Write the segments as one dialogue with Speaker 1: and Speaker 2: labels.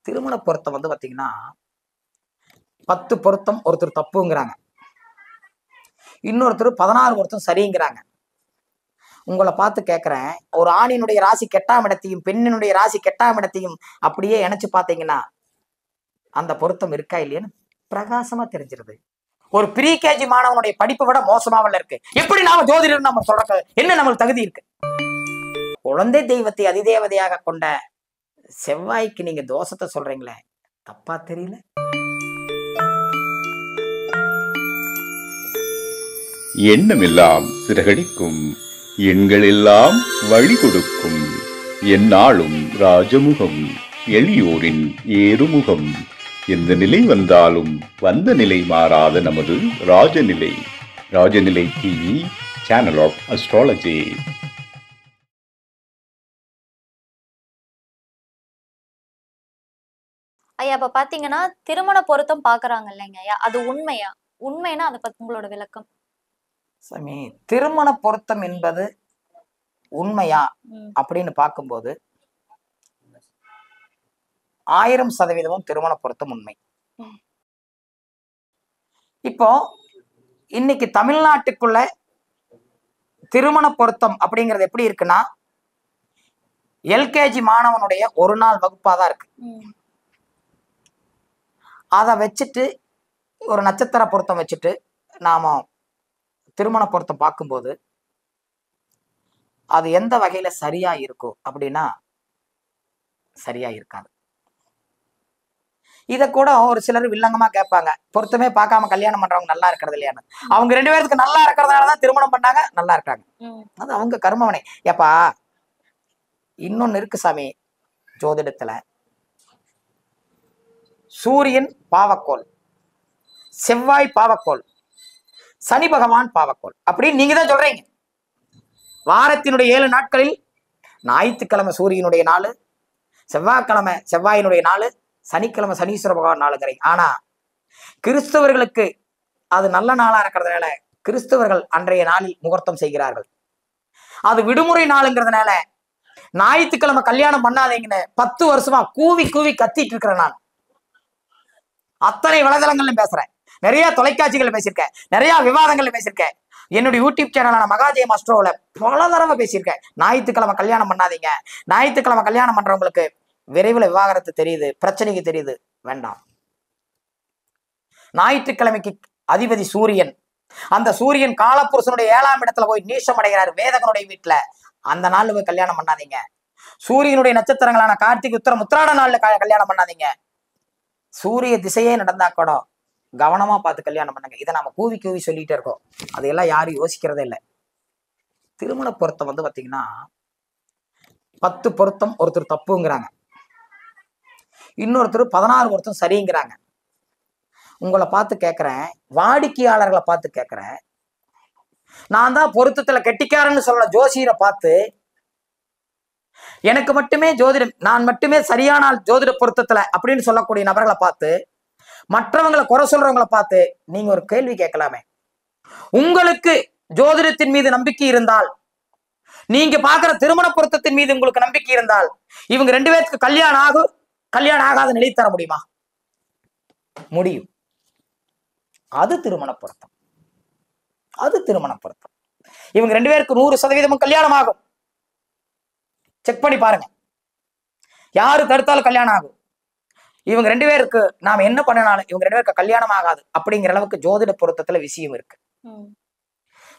Speaker 1: திருமண பொருத்தம் வந்து பாத்தீங்கன்னா 10 பொருத்தம் ஒருத்தர் தப்புங்கிறாங்க, இன்னொருத்தர் 16 பொருத்தம் சரிங்கிறாங்க. உங்களை பார்த்து கேட்கிறேன், ஒரு ஆணினுடைய ராசி கெட்டாம் இடத்தையும் பெண்ணினுடைய ராசி கெட்டாம் இடத்தையும் அப்படியே இணைச்சு பார்த்தீங்கன்னா அந்த பொருத்தம் இருக்கா இல்லையான்னு பிரகாசமா தெரிஞ்சிருது. ஒரு ப்ரீ கேஜி மாணவனுடைய படிப்பை விட மோசமாவல இருக்கு. எப்படி நாம ஜோதிடர் நம்ம சொல்ற என்ன நம்மளுக்கு தகுதி இருக்கு? குழந்தை தெய்வத்தை அதிதேவதையாக கொண்ட செவ்வாய்க்கு நீங்க தோஷத்தை சொல்றீங்களே, தப்பா தெரியல?
Speaker 2: எண்ணமெல்லாம் சிறகடிக்கும், எண்களெல்லாம் வழி கொடுக்கும், எந்நாளும் ராஜமுகம், எளியோரின் ஏறுமுகம். எந்த நிலை வந்தாலும் வந்த நிலை மாறாத நமது Rajanilai. Rajanilai TV, channel of astrology.
Speaker 3: ஐயா, இப்ப பாத்தீங்கன்னா திருமண பொருத்தம் பாக்குறாங்க இல்லைங்க ஐயா, அது உண்மையா? உண்மைன்னா அதை பத்தி உங்களோட விளக்கம்.
Speaker 1: சாமி, திருமண பொருத்தம் என்பது உண்மையா அப்படின்னு பார்க்கும்போது 1000% திருமண பொருத்தம் உண்மை. இப்போ இன்னைக்கு தமிழ்நாட்டுக்குள்ள திருமண பொருத்தம் அப்படிங்கிறது எப்படி இருக்குன்னா, எல்கேஜி மாணவனுடைய ஒரு நாள் வகுப்பாதான் இருக்கு. அதை வச்சுட்டு ஒரு நட்சத்திர பொருத்தம் வச்சுட்டு நாம திருமண பொருத்தம் பார்க்கும்போது அது எந்த வகையில சரியா இருக்கும் அப்படின்னா சரியா இருக்காது. இத கூட ஒரு சிலர் வில்லங்கமா கேட்பாங்க, பொருத்தமே பார்க்காம கல்யாணம் பண்றவங்க நல்லா இருக்கிறது இல்லையான்னு. அவங்க 2 பேருக்கு நல்லா இருக்கிறதுனாலதான் திருமணம் பண்ணாங்க, நல்லா இருக்காங்க. அது அவங்க கர்மவனை. ஏப்பா, இன்னொன்னு இருக்கு சாமி, ஜோதிடத்துல சூரியன் பாவக்கோள், செவ்வாய் பாவக்கோள், சனி பகவான் பாவக்கோள் அப்படின்னு நீங்க தான் சொல்றீங்க. வாரத்தினுடைய 7 நாட்களில் ஞாயிற்றுக்கிழமை சூரியனுடைய நாள், செவ்வாய்க்கிழமை செவ்வாயினுடைய நாள், சனிக்கிழமை சனீஸ்வர பகவான் நாளுங்கிறீங்க. ஆனா கிறிஸ்தவர்களுக்கு அது நல்ல நாளா இருக்கிறதுனால கிறிஸ்தவர்கள் அன்றைய நாளில் முகூர்த்தம் செய்கிறார்கள். அது விடுமுறை நாளுங்கிறதுனால ஞாயிற்றுக்கிழமை கல்யாணம் பண்ணாதீங்கன்னு 10 வருஷமா கூவி கூவி கத்திட்டு இருக்கிறேன். நான் அத்தனை வலைதளங்கள்ல பேசுறேன், நிறைய தொலைக்காட்சிகள் பேசியிருக்கேன், நிறைய விவாதங்கள்ல பேசியிருக்கேன், என்னுடைய யூடியூப் சேனலான மகாஜெயம் அஸ்ட்ரோல பல தடவை பேசியிருக்கேன். ஞாயிற்றுக்கிழமை கல்யாணம் பண்ணாதீங்க, ஞாயிற்றுக்கிழமை கல்யாணம் பண்றவங்களுக்கு விரைவில் விவாகரத்து தெரியுது, பிரச்சனைக்கு தெரியுது, வேண்டாம். ஞாயிற்றுக்கிழமைக்கு அதிபதி சூரியன், அந்த சூரியன் காலப்புருஷனுடைய 7ஆம் இடத்துல போய் நீசம் அடைகிறார் வேதகனுடைய வீட்டுல. அந்த நாள்ல போய் கல்யாணம் பண்ணாதீங்க. சூரியனுடைய நட்சத்திரங்களான கார்த்திகை உத்திரம் உத்திராட நாள்ல கல்யாணம் பண்ணாதீங்க. சூரிய திசையே நடந்தா கூட கவனமா பார்த்து கல்யாணம் பண்ணுங்க. இதை நாம கூவி கூவி சொல்லிட்டே இருக்கோம், அதையெல்லாம் யாரும் யோசிக்கிறதே இல்லை. திருமண பொருத்தம் வந்து பாத்தீங்கன்னா 10 பொருத்தம் ஒருத்தர் தப்புங்கிறாங்க, இன்னொருத்தர் 16 பொருத்தம் சரிங்கிறாங்க. உங்களை பார்த்து கேட்கிறேன், வாடிக்கையாளர்களை பார்த்து கேட்கிறேன், நான் தான் பொருத்தத்துல கெட்டிக்காரன்னு சொல்ல ஜோசியரை பார்த்து, எனக்கு மட்டுமே ஜோதிடம், நான் மட்டுமே சரியான ஜோதிட பொருத்தத்துல அப்படின்னு சொல்லக்கூடிய நபர்களை பார்த்து, மற்றவங்களை குறை சொல்றவங்களை பார்த்து நீங்க ஒரு கேள்வி கேட்கலாமே. உங்களுக்கு ஜோதிடத்தின் மீது நம்பிக்கை இருந்தால், நீங்க பாக்குற திருமண பொருத்தத்தின் மீது உங்களுக்கு நம்பிக்கை இருந்தால், இவங்க 2 பேருக்கு கல்யாணம் ஆகாத நிலை தர முடியுமா? முடியும். அது திருமண பொருத்தம், அது திருமண பொருத்தம். இவங்க 2 பேருக்கு 100% கல்யாணம் ஆகும். செக் பண்ணி பாருங்க, யாரு தடுத்தாலும் கல்யாணம் ஆகும். இவங்க 2 பேருக்கு நாம என்ன பண்ணனாலும் இவங்க 2 பேருக்கு கல்யாணம் ஆகாது அப்படிங்கிற அளவுக்கு ஜோதிட பொருத்தத்துல விஷயம் இருக்கு.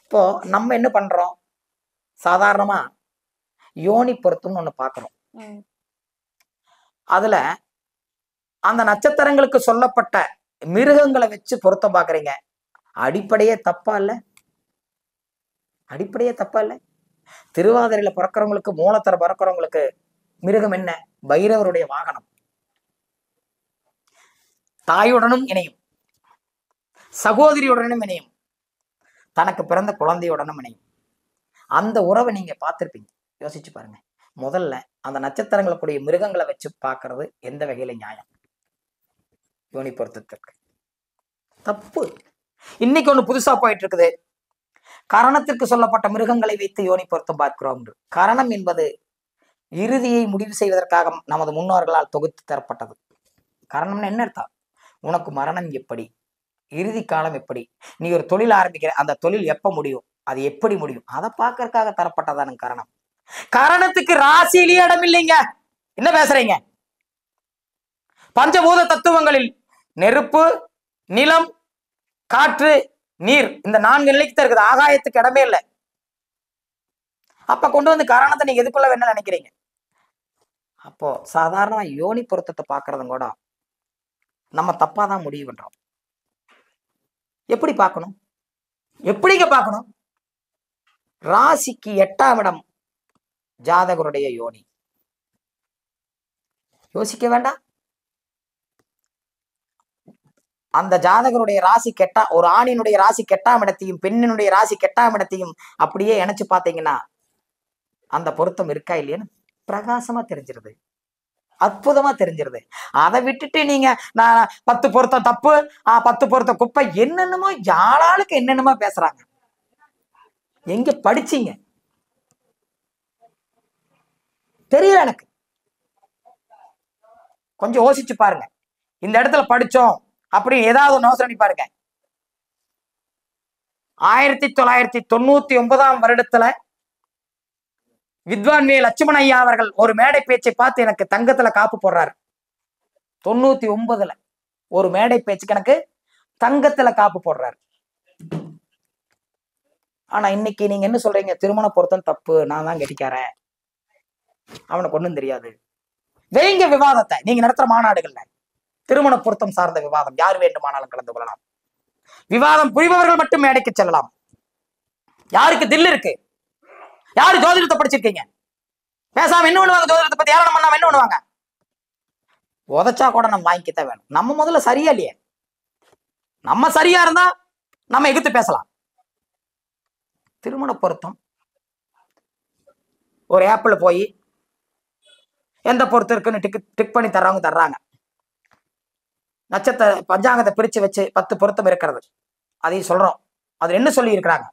Speaker 1: இப்போ நம்ம என்ன பண்றோம், சாதாரணமா யோனி பொருத்தம்னு ஒண்ணு பாக்குறோம். அதுல அந்த நட்சத்திரங்களுக்கு சொல்லப்பட்ட மிருகங்களை வச்சு பொருத்தம் பாக்குறீங்க. அடிப்படையே தப்பா இல்ல? அடிப்படையே தப்பா இல்ல? திருவாதிரையில பிறக்கிறவங்களுக்கு, மூலத்தர பிறக்கிறவங்களுக்கு மிருகம் என்ன? பைரவருடைய வாகனம். தாயுடனும் இணையும், சகோதரியுடனும் இணையும், தனக்கு பிறந்த குழந்தையுடனும் இணையும். அந்த உறவை நீங்க பார்த்திருப்பீங்க, யோசிச்சு பாருங்க. முதல்ல அந்த நட்சத்திரங்களுக்குடைய மிருகங்களை வச்சு பார்க்கறது எந்த வகையில நியாயம்? யோனி பொருத்தத்திற்கு தப்பு. இன்னைக்கு ஒண்ணு புதுசா போயிட்டு இருக்குது, கரணத்திற்கு சொல்லப்பட்ட மிருகங்களை வைத்து யோனி பொருத்தம் பார்க்கிறோம். கரணம் என்பது இறுதியை முடிவு செய்வதற்காக நமது முன்னோர்களால் தொகுத்து தரப்பட்டது. காரணம்னா என்ன அர்த்தம்? உனக்கு மரணம் எப்படி, இறுதி காலம் எப்படி, நீ ஒரு தொழில் ஆரம்பிக்கிற அந்த தொழில் எப்ப முடியும், அது எப்படி முடியும், அதை பார்க்கறதுக்காக தரப்பட்டதான காரணம். காரணத்துக்கு ராசியிலேயே இடம் இல்லைங்க. என்ன பேசுறீங்க? பஞ்சபூத தத்துவங்களில் நெருப்பு, நிலம், காற்று, நீர், இந்த 4 நிலைக்கு தான் இருக்குது. ஆகாயத்துக்கு இடமே இல்லை. அப்ப கொண்டு வந்து காரணத்தை நீங்க எதுக்குள்ள என்ன நினைக்கிறீங்க? அப்போ சாதாரண யோனி பொருத்தத்தை பார்க்கறதும் கூட நம்ம தப்பாதான் முடிவு பண்றோம். எப்படி பார்க்கணும்? எப்படிங்க பார்க்கணும்? ராசிக்கு 8ஆம் இடம் ஜாதகருடைய யோனி. யோசிக்க வேண்டாம்? அந்த ஜாதகருடைய ராசி கெட்டா, ஒரு ஆணினுடைய ராசி 8ஆம் இடத்தையும் பெண்ணினுடைய ராசி 8ஆம் இடத்தையும் அப்படியே இணைச்சு பார்த்தீங்கன்னா அந்த பொருத்தம் இருக்கா இல்லையான்னு பிரகாசமா தெரிஞ்சிருது, அற்புதமா தெரிஞ்சிருது. அதை விட்டுட்டு நீங்க நான் 10 பொருத்தம் தப்பு, 10 பொருத்தம் குப்பை, என்னென்னமோ யாளாளுக்கு என்னென்னமோ பேசுறாங்க. எங்க படிச்சீங்க தெரியல எனக்கு. கொஞ்சம் யோசிச்சு பாருங்க. இந்த இடத்துல படிச்சோம் அப்படி ஏதாவது ஒன்று யோசனை பாருங்க. 1999ஆம் வருடத்துல வித்வான் வே லட்சுமண ஐயா அவர்கள் ஒரு மேடை பேச்சை பார்த்து எனக்கு தங்கத்துல காப்பு போடுறாரு. 99ல ஒரு மேடை பேச்சுக்கு எனக்கு தங்கத்துல காப்பு போடுறாரு. ஆனா இன்னைக்கு நீங்க என்ன சொல்றீங்க? திருமண பொருத்தம் தப்பு, நான் தான் கெட்டிக்காரன், அவனுக்கு ஒண்ணும் தெரியாது. வைங்க விவாதத்தை. நீங்க நடத்துற மாநாடுகள்ல திருமண பொருத்தம் சார்ந்த விவாதம் யார் வேண்டுமானாலும் கலந்து கொள்ளலாம். விவாதம் புரிபவர்கள் மட்டும் மேடைக்கு செல்லலாம். யாருக்கு தில் இருக்கு? யாரு ஜோதிடத்தை படிச்சிருக்கீங்க? பேசாம என்ன பண்ணுவாங்க? ஜோதிடத்தை பத்தி யாரும் பண்ணாம என்ன பண்ணுவாங்க? உதச்சா கூட நம்ம வாங்கிக்கத்தான் வேணும். நம்ம முதல்ல சரியா இல்லையே. நம்ம சரியா இருந்தா நம்ம எதிர்த்து பேசலாம். திருமண பொருத்தம் ஒரு ஆப்பிள் போய் எந்த பொருத்தம் இருக்குன்னு டிக் பண்ணி தர்றாங்க. நட்சத்திர பஞ்சாங்கத்தை பிரிச்சு வச்சு 10 பொருத்தம் இருக்கிறது. அதையும் சொல்றோம். அது என்ன சொல்லி இருக்கிறாங்க?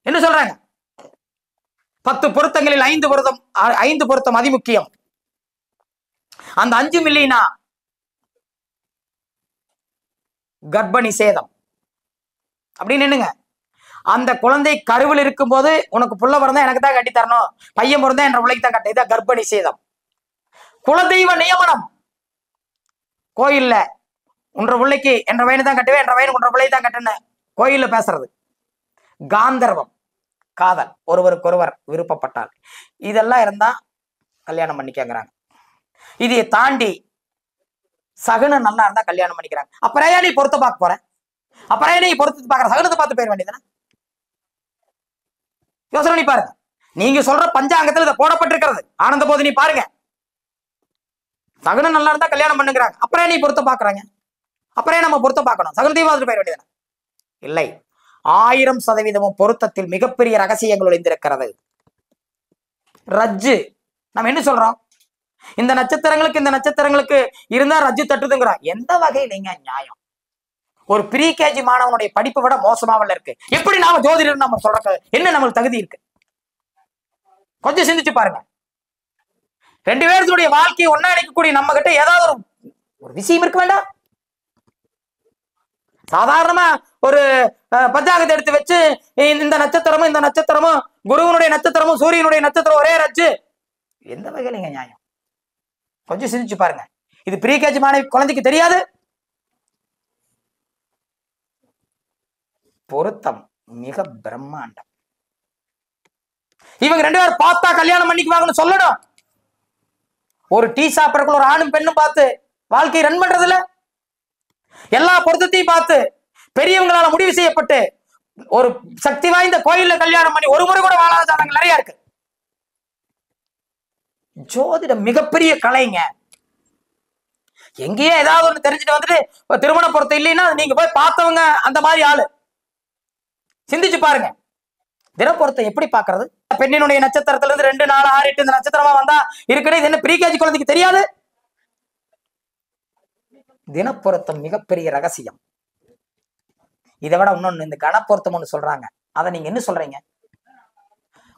Speaker 1: என்ன சொல்றாங்க? 10 பொருத்தங்களில் 5 பொருத்தம் அதிமுக்கியம். அந்த 5 மில்லினா கர்ப்பணி சேதம் அப்படின்னு என்னங்க? அந்த குழந்தை கருவில் இருக்கும் போது உனக்கு புள்ள பிறந்தா எனக்கு தான் கட்டி தரணும், பையன் பிறந்தா என்ற பிள்ளைக்கு தான் கட்ட, இதான் கர்ப்பணி சேதம். குலதெய்வ நியமனம். கோயில்ல உன்ற பிள்ளைக்கு என்ற வயனு தான் கட்டுவேன், என்ற வயனு உன்ற பிள்ளை தான் கட்டுன்னு கோயில்ல பேசுறது. காந்தர்வம், காதல், ஒருவருக்கொருவர் விருப்பப்பட்டால் இதெல்லாம் இருந்தா கல்யாணம் பண்ணிக்கங்கிறாங்க. இதை தாண்டி சகுனம் நல்லா இருந்தா கல்யாணம் பண்ணிக்கிறாங்க. அப்புறம் நீ பொருத்த பார்க்க போற? அப்புறம் நீ பொருத்தத்தை பார்க்கற? சகுனத்தை பார்த்து போயிட வேண்டியதுதானே? யோசனை பண்ணி பாருங்க. நீங்க சொல்ற பஞ்சாங்கத்துல இதை போடப்பட்டிருக்கிறது. ஆனந்த போது நீ பாருங்க. சகுனம் நல்லா இருந்தா கல்யாணம் பண்ணுங்கிறாங்க. அப்புறம் நீ பொருத்த பாக்குறாங்க? அப்புறம் நம்ம பொருத்த பார்க்கணும்? சகுனத்தையும் பார்த்துட்டு போயிட வேண்டியதுதானே? இல்லை, 1000% பொருத்தத்தில் மிகப்பெரிய ரகசியங்கள் ஒளிந்திருக்கிறது. ரஜ்ஜு நம்ம என்ன சொல்றோம்? இந்த நட்சத்திரங்களுக்கு இருந்தா ரஜ்ஜு தட்டுதுங்கிறோம். எந்த வகையிலங்க நியாயம்? ஒரு ப்ரீ கேஜி மாணவனுடைய படிப்பை விட மோசமாவல்ல இருக்கு. எப்படி நாம ஜோதிடர் நம்ம சொல்ற என்ன நம்மளுக்கு தகுதி இருக்கு? கொஞ்சம் சிந்திச்சு பாருங்க. 2 பேருடைய வாழ்க்கையை ஒன்னா இணைக்கக்கூடிய நம்ம கிட்ட ஏதாவது ஒரு விஷயம் இருக்க வேண்டாம்? சாதாரணமா ஒரு பஞ்சாங்கத்தை எடுத்து வச்சு இந்த நட்சத்திரமும் குருவனுடைய நட்சத்திரமும் சூரியனுடைய நட்சத்திரம் ஒரே ரஜ்ஜு, எந்த வகையில நியாயம்? கொஞ்சம் சிந்திச்சு பாருங்க. இது ப்ரீ கேஜி மாணவி குழந்தைக்கு தெரியாது. பொருத்தம் மிக பிரம்மாண்டம். இவங்க 2 பேரும் பார்த்தா கல்யாணம் பண்ணிக்குவாங்கன்னு சொல்லணும். ஒரு டீ சாப்பிடறதுக்குள்ள ஒரு ஆணும் பெண்ணும் பார்த்து வாழ்க்கையை ரன் பண்றது இல்ல. எல்லா பொருத்தத்தையும் பார்த்து பெரியவங்களால முடிவு செய்யப்பட்டு ஒரு சக்தி வாய்ந்த கோயில்ல கல்யாணம் பண்ணி ஒரு முறை கூட வாழாத ஜாதகங்கள் நிறைய இருக்கு. ஜோதிடம் மிகப்பெரிய கலைங்க. எங்கேயே ஏதாவது ஒண்ணு தெரிஞ்சுட்டு வந்துட்டு திருமண பொருத்தம் இல்லைன்னா நீங்க போய் பார்த்தவங்க அந்த மாதிரி ஆளு. சிந்திச்சு பாருங்க. தினப்பொருத்தம் எப்படி பாக்குறது? பெண்ணினுடைய நட்சத்திரத்துல இருந்து 2, 4, 6, 8 இந்த நட்சத்திரமா வந்தா இருக்குன்னு இது என்ன ப்ரீ கேஜி குழந்தைக்கு தெரியாது? தினப்பொருத்தம் மிகப்பெரிய ரகசியம். இதை விட இன்னொன்னு, இந்த கணப்பொருத்தம் ஒண்ணு சொல்றாங்க. அதை நீங்க என்ன சொல்றீங்க?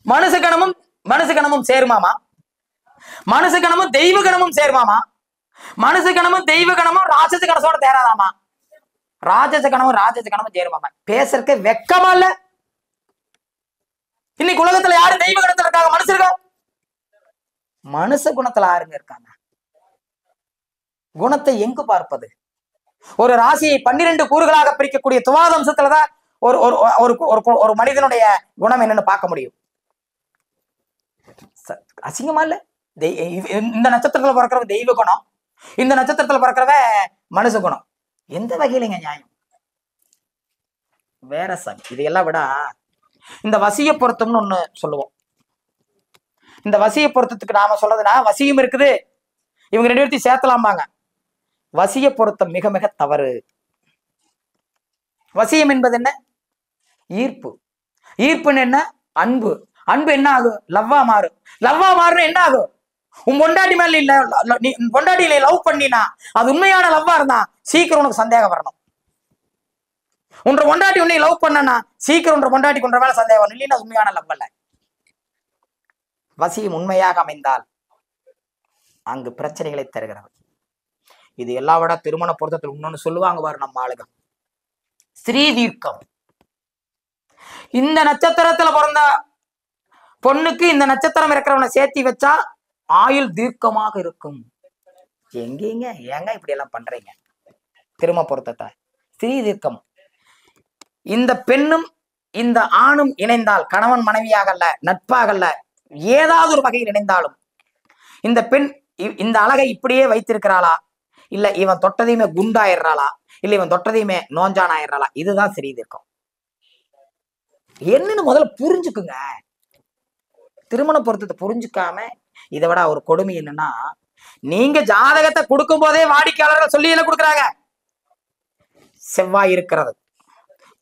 Speaker 1: மனுஷ கணமும் சேருமாமா, மனுஷ கணமும் தெய்வ கணமும் சேருமாமா, மனுஷ கணமும் தெய்வ கணமும் ராட்சச கணசோட தேராதாமா. ராட்சச கணமும் சேருமாமா. பேசுறதுக்கு வெக்கமா இல்ல? இன்னைக்கு உலகத்துல யாரு தெய்வ கணத்துல இருக்காங்க? மனுஷர்கள். மனுஷ குணத்துல யாருங்க இருக்காங்க? குணத்தை எங்கு பார்ப்பது? ஒரு ராசியை 12 கூறுகளாக பிரிக்கக்கூடிய துவாதம்சத்துலதான் ஒரு மனிதனுடைய குணம் என்னன்னு பார்க்க முடியும். அசிங்கமா இல்ல? இந்த நட்சத்திரத்துல பிறக்கிறவ தெய்வ குணம், இந்த நட்சத்திரத்துல பிறக்கிறவ மனுஷ குணம். எந்த வகையிலங்க நியாயம்? வேற சாமி. இதையெல்லாம் விட இந்த வசிய பொருத்தம்னு ஒண்ணு சொல்லுவோம். இந்த வசிய பொருத்தத்துக்கு நாம சொல்றதுன்னா, வசியம் இருக்குது, இவங்க 2 பேர்த்தையும் சேர்த்தலாம்பாங்க. வசிய பொருத்தம் மிக மிக தவறு. வசியம் என்பது என்ன? ஈர்ப்பு. ஈர்ப்புன்னு என்ன? அன்பு. அன்பு என்ன ஆகும்? லவ்வா மாறும். லவ்வா மாறும் என்ன ஆகும்? உன் பொண்டாட்டி மேல இல்ல, நீ பொண்டாட்டியில லவ் பண்ணினா அது உண்மையான லவ்வா இருந்தா சீக்கிரம் உனக்கு சந்தேகம் வரணும். உன்ற பொண்டாட்டி உன்னை லவ் பண்ணனா சீக்கிரம் உன்ற பொண்டாட்டி கொண்ட மேல சந்தேகம் வரணும். இல்லைன்னா உண்மையான லவ் அல்ல. வசியம் உண்மையாக அமைந்தால் அங்கு பிரச்சனைகளை தருகிறது. இது எல்லா விட திருமண பொருத்தத்தில் இன்னொன்னு சொல்லுவாங்க பாரு நம்ம ஆளுங்க, ஸ்ரீ தீர்க்கம். இந்த நட்சத்திரத்துல பிறந்த பொண்ணுக்கு இந்த நட்சத்திரம் இருக்கிறவனை சேர்த்தி வச்சா ஆயுள் தீர்க்கமாக இருக்கும். எங்கீங்க ஏங்க இப்படி எல்லாம் பண்றீங்க? திருமண பொருத்தத்தை ஸ்ரீ தீர்க்கம். இந்த பெண்ணும் இந்த ஆணும் இணைந்தால், கணவன் மனைவியாக அல்ல, நட்பாக அல்ல, ஏதாவது ஒரு வகையில் இணைந்தாலும் இந்த பெண் இந்த அழகை இப்படியே வைத்திருக்கிறாளா, இல்ல இவன் தொட்டதையுமே குண்டாயிடுறாளா, இல்ல இவன் தொட்டதையுமே நோஞ்சான் ஆயிடுறாளா, இதுதான் ஸ்ரீ தீர்க்கம். என்னன்னு முதல்ல புரிஞ்சுக்குங்க. திருமண பொருத்தத்தை புரிஞ்சுக்காம இதை விட ஒரு கொடுமை என்னன்னா, நீங்க ஜாதகத்தை கொடுக்கும் போதே வாடிக்கையாளர்கள் சொல்லி எல்லாம் கொடுக்குறாங்க. செவ்வாய் இருக்கிறது,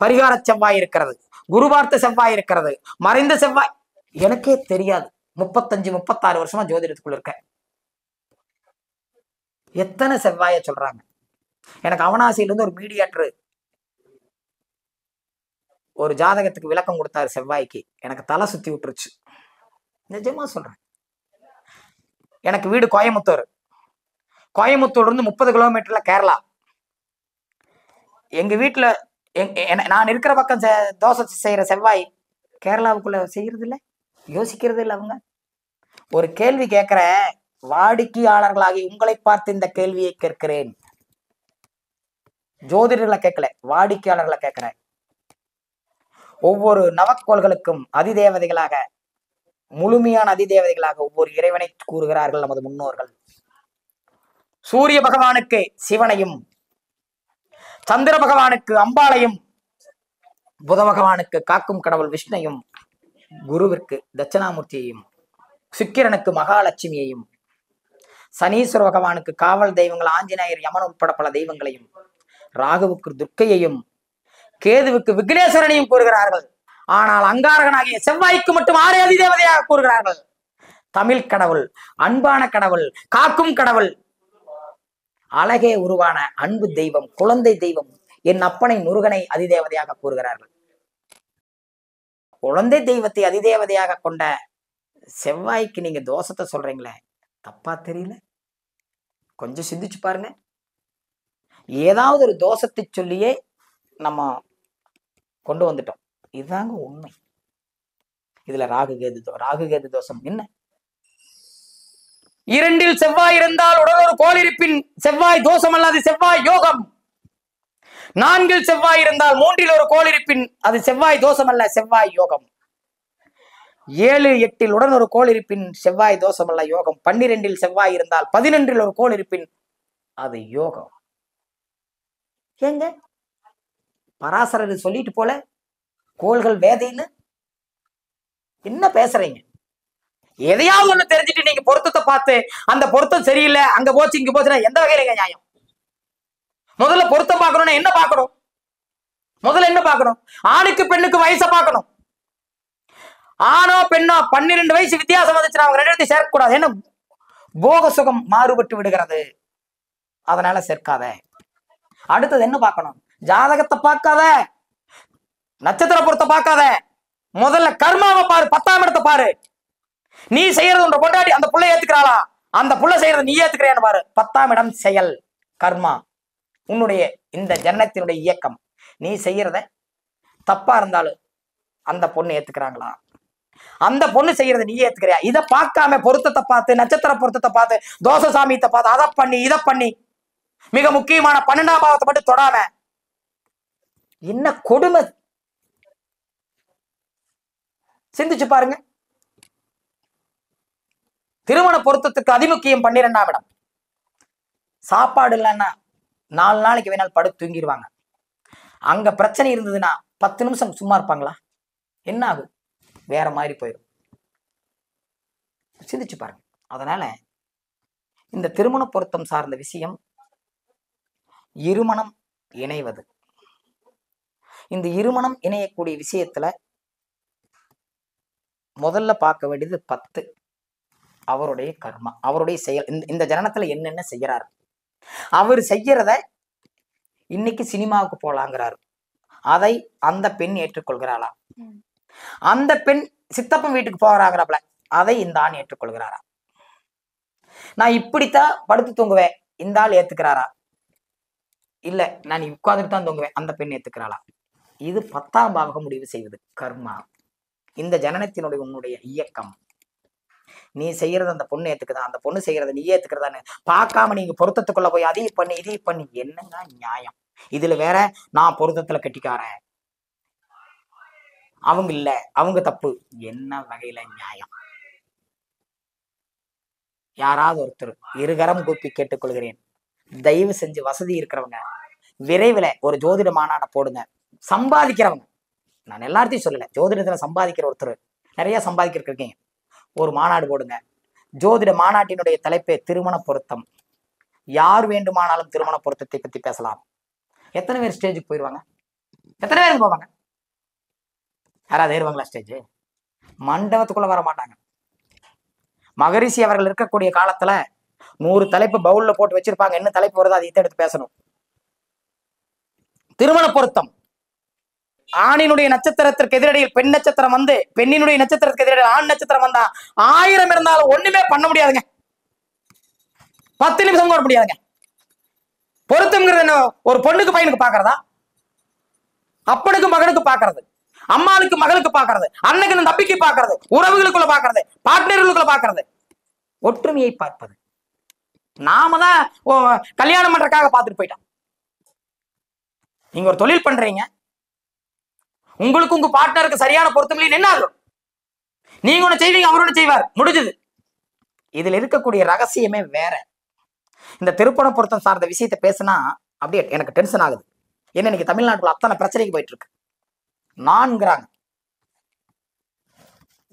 Speaker 1: பரிகார செவ்வாய் இருக்கிறது, குருவார்த்த செவ்வாய் இருக்கிறது, மறைந்த செவ்வாய். எனக்கே தெரியாது, 35-36 வருஷமா ஜோதிடத்துக்குள்ள இருக்க. எத்தனை செவ்வாய சொல்றாங்க. எனக்கு அவனாசியில இருந்து ஒரு மீடியேட்டர் ஒரு ஜாதகத்துக்கு விளக்கம் கொடுத்தாரு செவ்வாய்க்கு. எனக்கு தலை சுத்தி விட்டுருச்சு, நிஜமா சொல்றேன். எனக்கு வீடு கோயமுத்தூர். கோயமுத்தூர்ல இருந்து 30 கிலோமீட்டர்ல கேரளா. எங்க வீட்டுல நான் இருக்கிற பக்கம் தோசை செய்யற செவ்வாய் கேரளாவுக்குள்ள செய்யறது இல்லை, யோசிக்கிறது இல்லை. அவங்க ஒரு கேள்வி கேட்கிற, வாடிக்கையாளர்களாகி உங்களை பார்த்து இந்த கேள்வியை கேட்கிறேன். ஜோதிடர்களை கேட்கல, வாடிக்கையாளர்களை கேட்கிறேன். ஒவ்வொரு நவக்கோள்களுக்கும் அதிதேவதைகளாக, முழுமையான அதிதேவதைகளாக ஒவ்வொரு இறைவனை கூறுகிறார்கள் நமது முன்னோர்கள். சூரிய பகவானுக்கு சிவனையும், சந்திர பகவானுக்கு அம்பாளையும், புத பகவானுக்கு காக்கும் கடவுள் விஷ்ணையும், குருவிற்கு தட்சிணாமூர்த்தியையும், சுக்கிரனுக்கு மகாலட்சுமியையும், சனீஸ்வர பகவானுக்கு காவல் தெய்வங்கள் ஆஞ்சநேயர், யமன் உட்பட பல தெய்வங்களையும், ராகுவுக்கு துர்க்கையையும், கேதுவுக்கு விக்னேஸ்வரனையும் கூறுகிறார்கள். ஆனால் அங்காரகனாகிய செவ்வாய்க்கு மட்டும் 6 அதிதேவதையாக கூறுகிறார்கள். தமிழ் கடவுள், அன்பான கடவுள், காக்கும் கடவுள், அழகே உருவான அன்பு தெய்வம், குழந்தை தெய்வம், என் அப்பனை முருகனை அதிதேவதையாக கூறுகிறார்கள். குழந்தை தெய்வத்தை அதிதேவதையாக கொண்ட செவ்வாய்க்கு நீங்க தோஷத்தை சொல்றீங்களே, தப்பா தெரியல? கொஞ்சம் சிந்திச்சு பாருங்க. ஏதாவது ஒரு தோஷத்தை சொல்லியே நம்ம கொண்டு வந்துட்டோம். இதுதாங்க உண்மை. இதுல ராகுகேது தோஷம் என்ன? 2இல் செவ்வாய் இருந்தால் உடனொரு கோள் இருப்பின் செவ்வாய் தோஷம் அல்லது செவ்வாய் யோகம். 4இல் செவ்வாய் இருந்தால் 3இல் ஒரு கோள் இருப்பின் அது செவ்வாய் தோஷம் அல்ல, செவ்வாய் யோகம். 7, 8இல் உடன் ஒரு கோள் இருப்பின் செவ்வாய் தோஷம் அல்ல, யோகம். 12இல் செவ்வாய் இருந்தால் 11இல் ஒரு கோள் இருப்பின் அது யோகம். ஏங்க பராசரர் சொல்லிட்டு போல கோள்கள் வேதைன்னு என்ன பேசுறீங்க? எதையாவது ஒண்ணு தெரிஞ்சுட்டு நீங்க பொருத்தத்தை பார்த்து அந்த பொருத்தம் சரியில்லை, அங்க போச்சு இங்க போச்சுன்னா எந்த வகையில நியாயம்? முதல்ல பொருத்தம் பார்க்கணும்னா என்ன பார்க்கணும்? முதல்ல என்ன பார்க்கணும்? ஆணுக்கு பெண்ணுக்கு வயசை பார்க்கணும். ஆணோ பெண்ணோ 12 வயசு வித்தியாசம் வந்துச்சுன்னா அவங்க 2 பேர்த்தையும் சேர்க்கக்கூடாது. என்ன போக சுகம் மாறுபட்டு விடுகிறது, அதனால சேர்க்காத. அடுத்தது என்ன பார்க்கணும்? ஜாதகத்தை பார்க்காத, நட்சத்திர பொருத்தம் பார்க்காத, முதல்ல கர்மாவை பாரு, 10ஆம் இடத்தை பாரு. நீ செய்யறது உன்ற பொண்டாட்டி அந்த பிள்ளை ஏத்துக்கிறாளா? அந்த புள்ள செய்யறத நீ ஏத்துக்கிறியான்னு பாரு. 10ஆம் இடம் செயல், கர்மா, உன்னுடைய இந்த ஜனனத்தினுடைய இயக்கம். நீ செய்யறத தப்பா இருந்தாலும் அந்த பொண்ணு ஏத்துக்கிறாங்களா, அந்த பொண்ணு செய்யறத நீ ஏத்துக்கிறியா? இதை பார்க்காம பொருத்தத்தை பார்த்து, நட்சத்திர பொருத்தத்தை பார்த்து, தோசை சாமியத்தை பார்த்து, அதை பண்ணி இதை பண்ணி, மிக முக்கியமான 12ஆம் பாவத்தை மட்டும் தொடாம என்ன கொடுமை! சிந்திச்சு பாருங்க. திருமண பொருத்தத்துக்கு அதிமுக்கியம் 12ஆம் இடம். சாப்பாடு இல்லைன்னா 4 நாளைக்கு வேணாலும் படுத்து தூங்கிடுவாங்க. அங்க பிரச்சனை இருந்ததுன்னா 10 நிமிஷம் சும்மா இருப்பாங்களா? என்ன ஆகும்? வேற மாதிரி போயிடும். சிந்திச்சு பாருங்க. அதனால இந்த திருமண பொருத்தம் சார்ந்த விஷயம் இருமணம் இணைவது. இந்த இருமணம் இணையக்கூடிய விஷயத்துல முதல்ல பார்க்க வேண்டியது 10 அவருடைய கர்மா, அவருடைய செயல். இந்த ஜனனத்துல என்னென்ன செய்யறாரு, அவர் செய்யறத இன்னைக்கு சினிமாவுக்கு போலாங்கிறாரு, அதை அந்த பெண் ஏற்றுக்கொள்கிறாளா? அந்த பெண் சித்தப்பன் வீட்டுக்கு போகிறாங்கிறாப்ல, அதை இந்த ஆண் ஏற்றுக்கொள்கிறாரா? நான் இப்படித்தான் படுத்து தூங்குவேன், இந்த ஆள் ஏத்துக்கிறாரா? இல்ல நான் உட்கார்ந்துட்டு தான் தூங்குவேன், அந்த பெண் ஏத்துக்கிறாளா? இது 10ஆம் பாவகம் முடிவு செய்வது கர்மா. இந்த ஜனனத்தினுடைய உன்னுடைய இயக்கம். நீ செய்யறது அந்த பொண்ணு ஏத்துக்குதா, அந்த பொண்ணு செய்யறத நீ ஏத்துக்கிறதான்னு பார்க்காம நீங்க பொருத்தத்துக்குள்ள போய் அதையும் பண்ணி இதையும் பண்ணி என்னங்க நியாயம்? இதுல வேற நான் பொருத்தத்துல கட்டிக்காரன், அவங்க இல்ல அவங்க தப்பு, என்ன வகையில நியாயம்? யாராவது ஒருத்தர் இருகரம் கூப்பி கேட்டுக்கொள்கிறேன், தயவு செஞ்சு வசதி இருக்கிறவங்க விரைவில் ஒரு ஜோதிட மாநாட்டை போடுங்க. சம்பாதிக்கிறவங்க, நான் எல்லாத்தையும் சொல்லல, ஜோதிடத்துல சம்பாதிக்கிற ஒருத்தர் நிறைய சம்பாதிக்கிறீங்க, ஒரு மாநாடு போடுங்க. ஜோதிட மாநாட்டினுடைய தலைப்பே திருமண பொருத்தம். யார் வேண்டுமானாலும் திருமண பொருத்தத்தை பத்தி பேசலாம். எத்தனை பேர் ஸ்டேஜுக்கு போயிடுவாங்க? எத்தனை பேருக்கு போவாங்க? யாராவது ஏறுவாங்களா ஸ்டேஜ்? மண்டபத்துக்குள்ள வர மாட்டாங்க. மகரிஷி அவர்கள் இருக்கக்கூடிய காலத்துல 100 தலைப்பு பவுல்ல போட்டு வச்சிருப்பாங்க. என்ன தலைப்பு வருதோ அதை எடுத்து பேசணும். திருமண பொருத்தம் ஆணினுடைய நட்சத்திரத்திற்கு எதிரடியில் பெண் நட்சத்திரம் வந்து, பெண்ணினுடைய நட்சத்திரத்துக்கு எதிரடியில் ஆண் நட்சத்திரம் வந்தா 1000 இருந்தாலும் ஒண்ணுமே பண்ண முடியாதுங்க. 10 நிமிஷம் கூட முடியாதுங்க. பொருத்தம்ங்கிறது என்ன? ஒரு பொண்ணுக்கு பையனுக்கு பாக்குறதா, அப்பனுக்கு மகனுக்கு பாக்குறது, அம்மாளுக்கு மகளுக்கு பாக்குறது, அண்ணனுக்கு தம்பிக்கு பாக்குறது, உறவுகளுக்குள்ள பாக்குறது, பார்ட்னர்களுக்குள்ள பாக்குறது, ஒற்றுமையை பார்ப்பது. நாம தான் கல்யாணம் பண்றதுக்காக பார்த்துட்டு போயிட்டோம். நீங்க ஒரு தொழில் பண்றீங்க, உங்களுக்கு உங்க பார்ட்னருக்கு சரியான பொருத்தம் இல்லைன்னு என்ன ஆகும்? நீங்க ஒண்ணு செய்வீங்க, அவர் ஒண்ணு செய்வார், முடிஞ்சது. இதுல இருக்கக்கூடிய ரகசியமே வேற. இந்த திருப்பண பொருத்தம் சார்ந்த விஷயத்தை பேசினா அப்படியே எனக்கு டென்ஷன் ஆகுது. என்ன இன்னைக்கு தமிழ்நாட்டுல அத்தனை பிரச்சனைக்கு போயிட்டு இருக்கு. நான்கிறாங்க.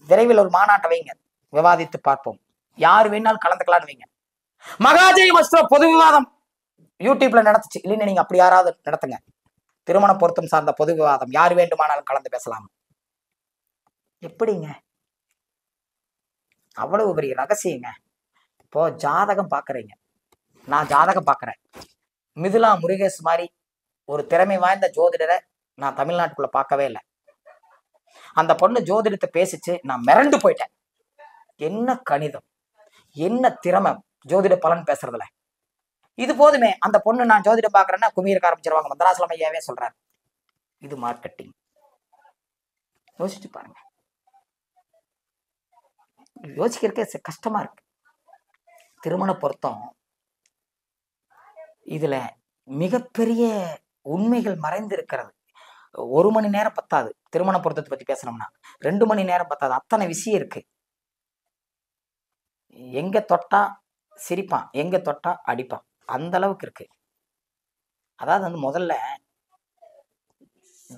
Speaker 1: விரைவில் ஒரு மாநாட்டை வைங்க, விவாதித்து பார்ப்போம். யார் வேணாலும் கலந்துக்கலான்னு வைங்க. மகாஜெய் மஸ்ட்ரோ பொது விவாதம் யூடியூப்ல நடத்துச்சு, இல்லைன்னு நீங்க அப்படி யாராவது நடத்துங்க. திருமண பொருத்தம் சார்ந்த பொது விவாதம், யார் வேண்டுமானாலும் கலந்து பேசலாம். எப்படிங்க? அவ்வளவு பெரிய ரகசியங்க. இப்போ ஜாதகம் பாக்குறீங்க, நான் ஜாதகம் பாக்குறேன். மிதுலா முருகேஷ் மாதிரி ஒரு திறமை வாய்ந்த ஜோதிடரை நான் தமிழ்நாட்டுக்குள்ள பார்க்கவே இல்லை. அந்த பொண்ணு ஜோதிடத்தை பேசிச்சு, நான் மிரண்டு போயிட்டேன். என்ன கணிதம், என்ன திறமை ஜோதிட பலன் பேசுறதுல. இது போதுமே. அந்த பொண்ணு நான் ஜோதிடம் பாக்குறேன்னா குமியிருக்க ஆரம்பிச்சிருவாங்க. மதராசலம் ஐயாவே சொல்றாரு, இது மார்க்கெட்டிங். யோசிச்சு பாருங்க. யோசிக்கிறதுக்கே கஷ்டமா இருக்கு. திருமண பொருத்தம் இதுல மிகப்பெரிய உண்மைகள் மறைந்து இருக்கிறது. 1 மணி நேரம் பத்தாது திருமண பொருத்தத்தை பத்தி பேசணும்னா, 2 மணி நேரம் பத்தாது. அத்தனை விஷயம் இருக்கு. எங்க தொட்டா சிரிப்பான், எங்க தொட்டா அடிப்பான், அந்த அளவுக்கு இருக்கு. அதாவது வந்து முதல்ல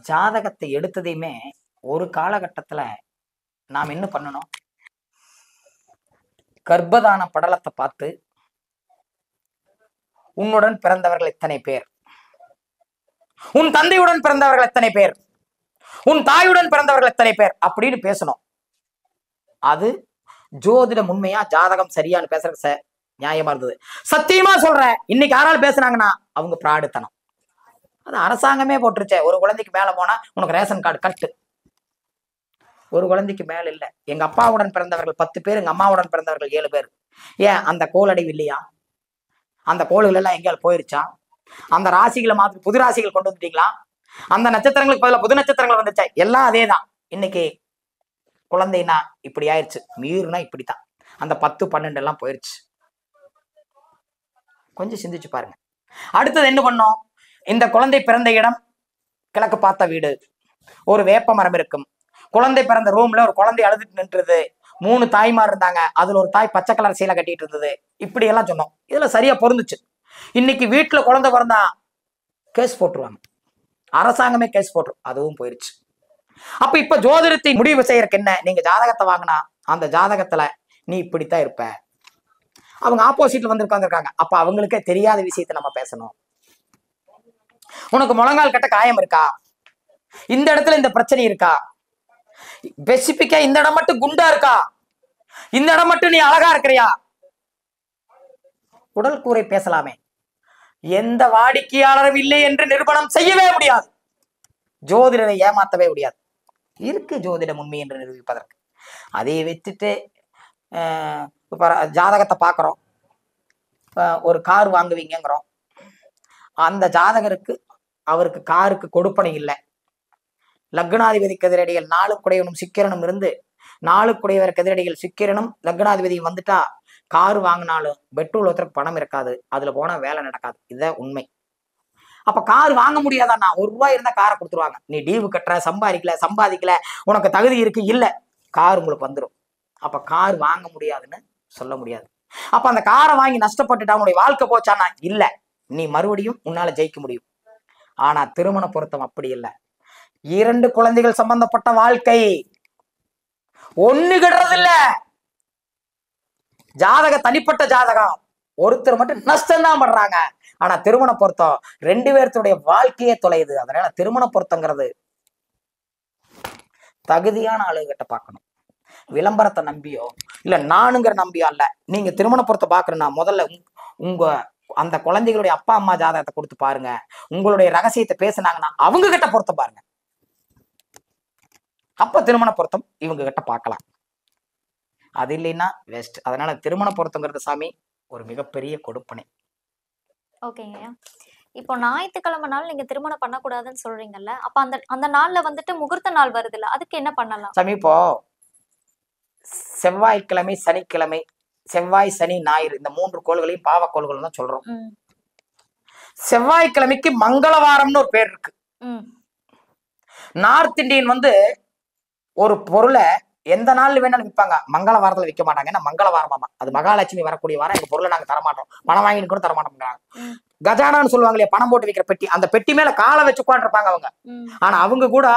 Speaker 1: ஜாதகத்தை எடுத்ததையுமே ஒரு காலகட்டத்துல நாம் என்ன பண்ணணும், கர்ப்பதான படலத்தை பார்த்து உன்னுடன் பிறந்தவர்கள் எத்தனை பேர், உன் தந்தையுடன் பிறந்தவர்கள் எத்தனை பேர், உன் தாயுடன் பிறந்தவர்கள் எத்தனை பேர் அப்படின்னு பேசணும். அது ஜோதிடம் உண்மையா ஜாதகம் சரியான்னு பேசுறது நியாயமா இருந்தது. சத்தியமா சொல்றேன், இன்னைக்கு யாராலும் பேசுனாங்கன்னா அவங்க பிராடுத்தனம். அது அரசாங்கமே போட்டுருச்சே, ஒரு குழந்தைக்கு மேல போனா உனக்கு ரேஷன் கார்டு கட்டு. ஒரு குழந்தைக்கு மேல இல்ல. எங்க அப்பாவுடன் பிறந்தவர்கள் 10 பேர், எங்க அம்மாவுடன் பிறந்தவர்கள் 7 பேர். ஏன் அந்த கோளடைவு இல்லையா? அந்த கோள்கள் எல்லாம் எங்கேயாவது போயிருச்சா? அந்த ராசிகளை மாத்தி புது ராசிகள் கொண்டு வந்துட்டீங்களா? அந்த நட்சத்திரங்களுக்கு பதிலாக புது நட்சத்திரங்கள் வந்துச்சா? எல்லாம் அதே தான். இன்னைக்கு குழந்தைனா இப்படி ஆயிடுச்சு, மீறுனா இப்படித்தான். அந்த 10, 12 எல்லாம் போயிருச்சு. கொஞ்சம் சிந்திச்சு பாருங்க. அடுத்தது என்ன பண்ணோம்? இந்த குழந்தை பிறந்த இடம் கிழக்கு பார்த்த வீடு, ஒரு வேப்ப மரம் இருக்கும். குழந்தை பிறந்த ரூம்ல ஒரு குழந்தை அழுதுட்டு நின்றுது. 3 தாய்மார் இருந்தாங்க. அதுல ஒரு தாய் பச்சை கலர் சீலை கட்டிட்டு இருந்தது. இப்படி எல்லாம் சொன்னோம். இதுல சரியா பொருந்துச்சு. இன்னைக்கு வீட்டுல குழந்தை பிறந்தா கேஸ் போட்டுருவாங்க. அரசாங்கமே கேஸ் போட்டுரும். அதுவும் போயிருச்சு. அப்ப இப்ப ஜோதிடத்தை முடிவு செய்யறதுக்கு என்ன? நீங்க ஜாதகத்தை வாங்கினா அந்த ஜாதகத்துல நீ இப்படித்தான் இருப்ப. அவங்க ஆப்போசிட்ல வந்து உட்கார்ந்துருக்காங்க. அப்ப அவங்களுக்கே தெரியாத விஷயத்த நம்ம பேசணும். உனக்கு முழங்கால் கட்ட காயம் இருக்கா? இந்த இடத்துல இந்த பிரச்சனை இருக்கா? ஸ்பெசிபிக்கா இந்த இடம் மட்டும் குண்டா இருக்கா? இந்த இடம் மட்டும் நீ அழகா இருக்கிறியா? உடல் கூரை பேசலாமே. எந்த வாடிக்கையாளரும் இல்லை என்று நிரூபணம் செய்யவே முடியாது. ஜோதிடரை ஏமாத்தவே முடியாது. இருக்கு ஜோதிடம் உண்மை என்று நிரூபிப்பதற்கு. அதை வச்சுட்டு ஜாதகத்தை பார்க்குறோம். ஒரு கார் வாங்குவீங்கிறோம். அந்த ஜாதகருக்கு அவருக்கு காருக்கு கொடுப்பனை இல்லை. லக்னாதிபதி கதிரடிகள் 4 குடையவனும் சிக்கிரனும் இருந்து 4 குடையவர் கதிரடிகள் சிக்கிரனும் லக்னாதிபதியும் வந்துட்டா கார் வாங்கினாலும் பெட்ரோல் ஒருத்தருக்கு பணம் இருக்காது. அதுல போனா வேலை நடக்காது. இதுதான் உண்மை. அப்ப கார் வாங்க முடியாதாண்ணா? ₹1 இருந்தா காரை கொடுத்துருவாங்க. நீ டீவு கட்டுற, சம்பாதிக்கல, உனக்கு தகுதி இருக்கு இல்ல, கார் உங்களுக்கு வந்துடும். அப்ப கார் வாங்க முடியாதுன்னு சொல்ல முடியாது. அப்ப அந்த காரை வாங்கி நஷ்டப்பட்டுட்டா உன்னுடைய வாழ்க்கை போச்சானா? இல்ல, நீ மறுபடியும் உன்னால ஜெயிக்க முடியும். ஆனா திருமண பொருத்தம் அப்படி இல்லை. 2 குழந்தைகள் சம்பந்தப்பட்ட வாழ்க்கை ஒண்ணு கிடுறது இல்ல. தனிப்பட்ட ஜாதகம் ஒருத்தர் மட்டும் நஷ்டம் தான் பண்றாங்க. ஆனா திருமண பொருத்தம் 2 பேர்த்துடைய வாழ்க்கையே தொலையுது. அதனால திருமண பொருத்தங்கிறது தகுதியான ஆளுகிட்ட பார்க்கணும். விளம்பரத்தை நம்பியோ இல்ல நானுங்கிற நம்பியோ அல்ல. நீங்க திருமண பொருத்தம் பார்க்கணும்னா முதல்ல உங்க அந்த குழந்தைகளுடைய அப்பா அம்மா ஜாதகத்தை கொடுத்து பாருங்க. உங்களுடைய ரகசியத்தை பேசினாங்கன்னா அவங்க கிட்ட பொருத்தம் பாருங்க. அப்ப திருமண பொருத்தம் இவங்க கிட்ட பார்க்கலாம். அது இல்லைன்னா வேஸ்ட். அதனால திருமண பொருத்தங்கிறது சாமி ஒரு மிகப்பெரிய கொடுப்பனை.
Speaker 3: ஓகேங்க. இப்போ ஞாயிற்றுக்கிழமை நாள் நீங்க திருமணம் பண்ணக்கூடாதுன்னு சொல்றீங்கல்ல, அப்ப அந்த அந்த நாள்ல வந்துட்டு முகூர்த்த நாள் வருதுல்ல, அதுக்கு என்ன பண்ணலாம்
Speaker 1: சாமி? இப்போ செவ்வாய்க்கிழமை, சனிக்கிழமை, செவ்வாய், சனி, ஞாயிறு இந்த 3 கோள்களையும் பாவக்கோள்கள் தான் சொல்றோம். செவ்வாய்க்கிழமைக்கு மங்களவாரம்னு ஒரு பேர் இருக்கு. நார்த் இந்தியன் ஒரு பொருளை எந்த நாள்ல வேணாலும் விற்பாங்க. மங்கள வாரத்துல விற்க மாட்டாங்க. ஏன்னா மங்களவாரமாமா, அது மகாலட்சுமி வரக்கூடிய வாரம். எங்க பொருளை நாங்க தரமாட்டோம், பணம் வாங்கிட்டு கூட தரமாட்டோம். கஜானான்னு சொல்லுவாங்க இல்லையா, பணம் போட்டு வைக்கிற பெட்டி. அந்த பெட்டி மேல காலை வச்சு உட்காந்துருப்பாங்க அவங்க. ஆனா அவங்க கூட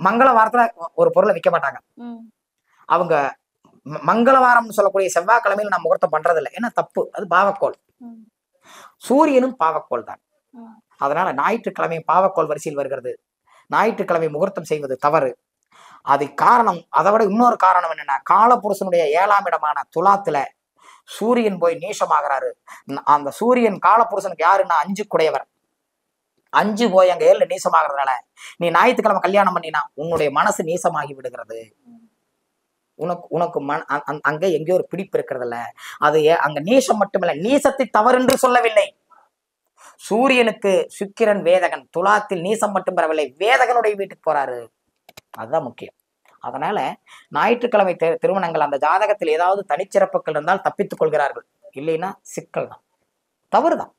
Speaker 1: மங்கள வாரத்துல ஒரு பொருளை விற்க மாட்டாங்க. அவங்க மங்களவாரம்னு சொல்லக்கூடிய செவ்வாய்க்கிழமையில நான் முகூர்த்தம் பண்றது இல்லை. ஏன்னா தப்பு, அது பாவக்கோள். சூரியனும் பாவக்கோள் தான். அதனால ஞாயிற்றுக்கிழமை பாவக்கோள் வரிசையில் வருகிறது. ஞாயிற்றுக்கிழமை முகூர்த்தம் செய்வது தவறு. அது காரணம். அதை விட இன்னொரு காரணம் என்னன்னா, காலபுருஷனுடைய 7ஆம் இடமான துலாத்துல சூரியன் போய் நீசமாகிறாரு. அந்த சூரியன் காலபுருஷனுக்கு யாருன்னா 5 குடையவர். 5 போய் அங்க 7 நீசமாகிறதுனால நீ ஞாயிற்றுக்கிழமை கல்யாணம் பண்ணினா உன்னுடைய மனசு நீசமாகி விடுகிறது. உனக்கு அங்க எங்கேயோ ஒரு பிடிப்பு இருக்கிறதுல. அது அங்க நீசம் மட்டுமில்ல, நீசத்தை தவறு என்று சொல்லவில்லை. சூரியனுக்கு சுக்கிரன் வேதகன், துலாத்தில் நீசம் மட்டும் பெறவில்லை, வேதகனுடைய வீட்டுக்கு போறாரு. அதுதான் முக்கியம். அதனால ஞாயிற்றுக்கிழமை திருமணங்கள் அந்த ஜாதகத்தில் ஏதாவது தனிச்சிறப்புகள் இருந்தால் தப்பித்துக் கொள்கிறார்கள். இல்லைன்னா சிக்கல் தான், தவறுதான்.